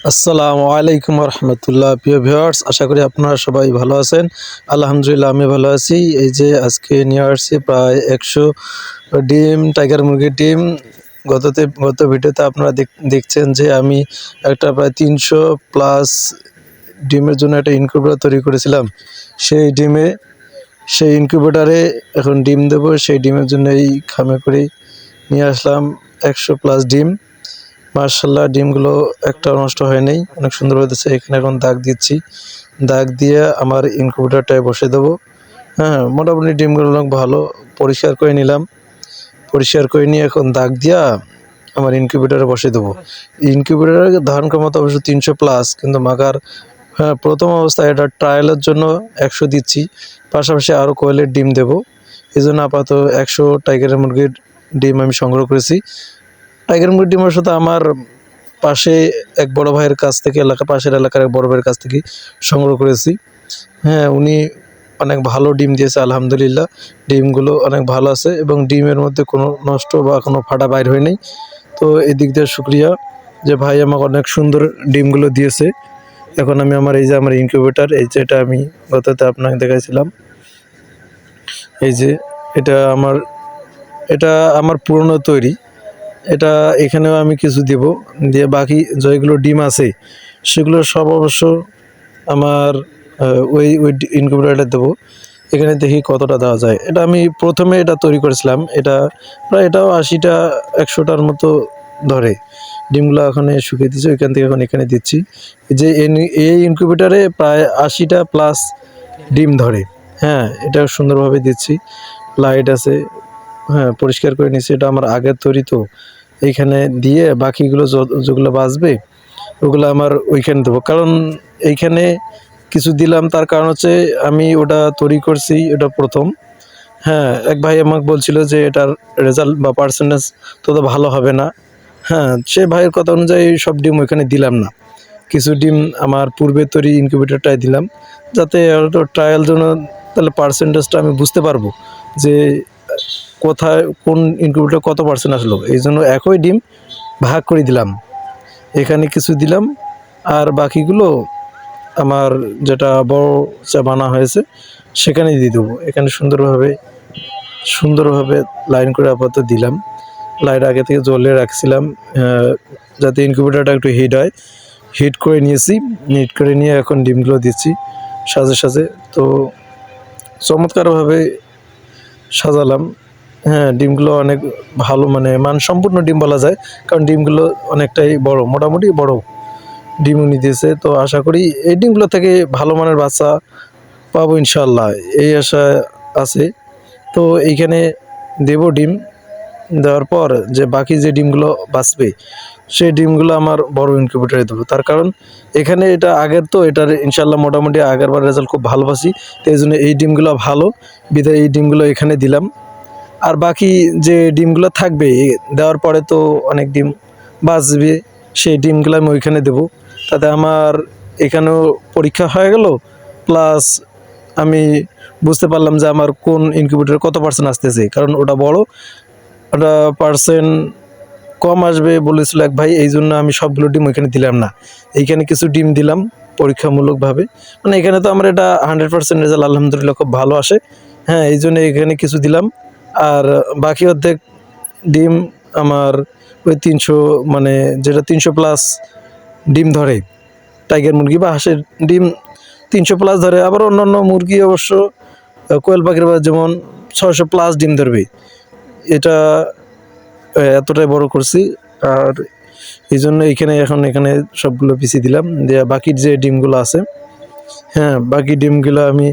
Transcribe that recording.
আসসালামু আলাইকুম রহমতুল্লাহ। প্রিয় ভিউয়ার্স, আশা করি আপনারা সবাই ভালো আছেন। আলহামদুলিল্লাহ আমি ভালো আছি। এই যে আজকে নিয়ে আসছি প্রায় 100 ডিম, টাইগার মুরগির ডিম। গত ভিডিওতে আপনারা দেখছেন যে আমি একটা প্রায় 300 প্লাস ডিমের জন্য একটা ইনকিউবেটর তৈরি করেছিলাম। সেই ইনকিউবেটরে এখন ডিম দেবো। সেই ডিমের জন্য এই খামে করে নিয়ে আসলাম 100 প্লাস ডিম। মার্শাল্লাহ, ডিমগুলো একটা নষ্ট হয়নি, অনেক সুন্দর হয়েছে। এখানে এখন দাগ দিচ্ছি, দাগ দিয়ে আমার ইনকিউবেটরটায় বসে দেবো। হ্যাঁ, মোটামুটি ডিমগুলো অনেক ভালো। পরিষ্কার করে নিলাম, পরিষ্কার করে নিয়ে এখন দাগ দিয়া আমার ইনকিউবেটরে বসে দেবো। ইনকিউবেটরের ধারণ ক্ষমতা অবশ্য 300 প্লাস, কিন্তু মাগার হ্যাঁ, প্রথম অবস্থায় এটা ট্রায়ালের জন্য 100 দিচ্ছি, পাশাপাশি আরও কোয়েলের ডিম দেবো। এই জন্য আপাতত 100 টাইগারের মুরগির ডিম আমি সংগ্রহ করেছি। টাইগার মুরগির ডিমের সাথে আমার পাশে এক বড় ভাইয়ের কাছ থেকে, পাশের এলাকার এক বড় ভাইয়ের কাছ থেকে সংগ্রহ করেছি। হ্যাঁ, উনি অনেক ভালো ডিম দিয়েছে আলহামদুলিল্লাহ। ডিমগুলো অনেক ভালো আছে এবং ডিমের মধ্যে কোনো নষ্ট বা কোনো ফাটা বাইর হয়নি। তো এদিক দিয়ে শুক্রিয়া যে ভাই আমাকে অনেক সুন্দর ডিমগুলো দিয়েছে। এখন আমি আমার এই যে আমার ইনকিউবেটর, এই যে এটা আমি গততে আপনাকে দেখাইছিলাম, এই যে এটা আমার পুরনো তৈরি। এটা এখানেও আমি কিছু দেব, দিয়ে বাকি যেগুলো ডিম আছে সেগুলো সব অবশ্য আমার ওই ইনকিউবেটরে দেবো। এখানে দেখি কতটা দেওয়া যায়। এটা আমি প্রথমে এটা তৈরি করেছিলাম, এটা প্রায় এটাও 80টা 100টার মতো ধরে। ডিমগুলো ওখানে শুকিয়ে দিচ্ছি, ওইখান থেকে এখন এখানে দিচ্ছি। যে এই ইনকিউবেটরে প্রায় 80টা প্লাস ডিম ধরে। হ্যাঁ, এটা সুন্দরভাবে দিচ্ছি, লাইট আছে। হ্যাঁ, পরিষ্কার করে নিচ্ছি, এটা আমার আগের তৈরি তো। এইখানে দিয়ে বাকিগুলো যেগুলো বাঁচবে ওগুলো আমার ওইখানে দেবো, কারণ এইখানে কিছু দিলাম তার কারণ হচ্ছে আমি ওটা তৈরি করছি, ওটা প্রথম। হ্যাঁ, এক ভাই আমাকে বলছিল যে এটার রেজাল্ট বা পার্সেন্টেজ তত ভালো হবে না। হ্যাঁ, সে ভাইয়ের কথা অনুযায়ী সব ডিম ওইখানে দিলাম না, কিছু ডিম আমার পূর্বে তৈরি ইনকিউবেটরটাই দিলাম, যাতে ট্রায়াল জন্য তাহলে পার্সেন্টেজটা আমি বুঝতে পারবো যে কোথায় কোন ইনকিউবেটর কত পার্সেন্ট আসলো। এই জন্য একই ডিম ভাগ করে দিলাম, এখানে কিছু দিলাম আর বাকিগুলো আমার যেটা বড় চা বানা হয়েছে সেখানে দিয়ে দেবো। এখানে সুন্দরভাবে লাইন করে আপাতত দিলাম। লাইট আগে থেকে জ্বলে রাখছিলাম যাতে ইনকিউবেটরটা একটু হিট হয়। হিট করে নিয়েছি, হিট করে নিয়ে এখন ডিমগুলো দিচ্ছি সাজে সাজে। তো চমৎকারভাবে সাজালাম। হ্যাঁ, ডিমগুলো অনেক ভালো, মানে মানসম্পন্ন ডিম বলা যায়, কারণ ডিমগুলো অনেকটাই বড়, মোটামুটি বড় ডিম উনি দিয়েছে। তো আশা করি এই ডিমগুলো থেকে ভালো মানের বাচ্চা পাবো ইনশাল্লাহ, এই আশা আছে। তো এইখানে দেব ডিম, দেওয়ার পর যে বাকি যে ডিমগুলো বাঁচবে সেই ডিমগুলো আমার বড় ইনকিউবেটরে দেবো। তার কারণ এখানে এটা আগের তো, এটার ইনশাল্লাহ মোটামুটি আগেরবার রেজাল্ট খুব ভালো পাচ্ছি। তো এই জন্য এই ডিমগুলো ভালো বিধায় এই ডিমগুলো এখানে দিলাম। আর বাকি যে ডিমগুলো থাকবে দেওয়ার পরে তো অনেক ডিম বাঁচবে, সেই ডিমগুলো আমি ওইখানে দেবো। তাতে আমার এখানেও পরীক্ষা হয়ে গেল, প্লাস আমি বুঝতে পারলাম যে আমার কোন ইনকিউবেটরে কত পার্সেন্ট আসতেছে, কারণ ওটা বড়, ওটা পার্সেন্ট কম আসবে বলেছিল এক ভাই। এই জন্য আমি সবগুলো ডিম ওইখানে দিলাম না, এইখানে কিছু ডিম দিলাম পরীক্ষামূলকভাবে। মানে এখানে তো আমার এটা 100% রেজাল্ট আলহামদুলিল্লাহ খুব ভালো আসে। হ্যাঁ, এই জন্য এখানে কিছু দিলাম। আর বাকি অর্ধেক ডিম আমার ওই 300, মানে যেটা 300 প্লাস ডিম ধরে টাইগার মুরগি বা হাঁসের ডিম 300 প্লাস ধরে। আবার অন্যান্য মুরগি অবশ্য কোয়েল পাখির যেমন 600 প্লাস ডিম ধরবে। এটা এতটাই বড় করছি। আর এই জন্য এখানে সবগুলো পিছিয়ে দিলাম, দিয়ে বাকির যে ডিমগুলো আছে, হ্যাঁ বাকি ডিমগুলো আমি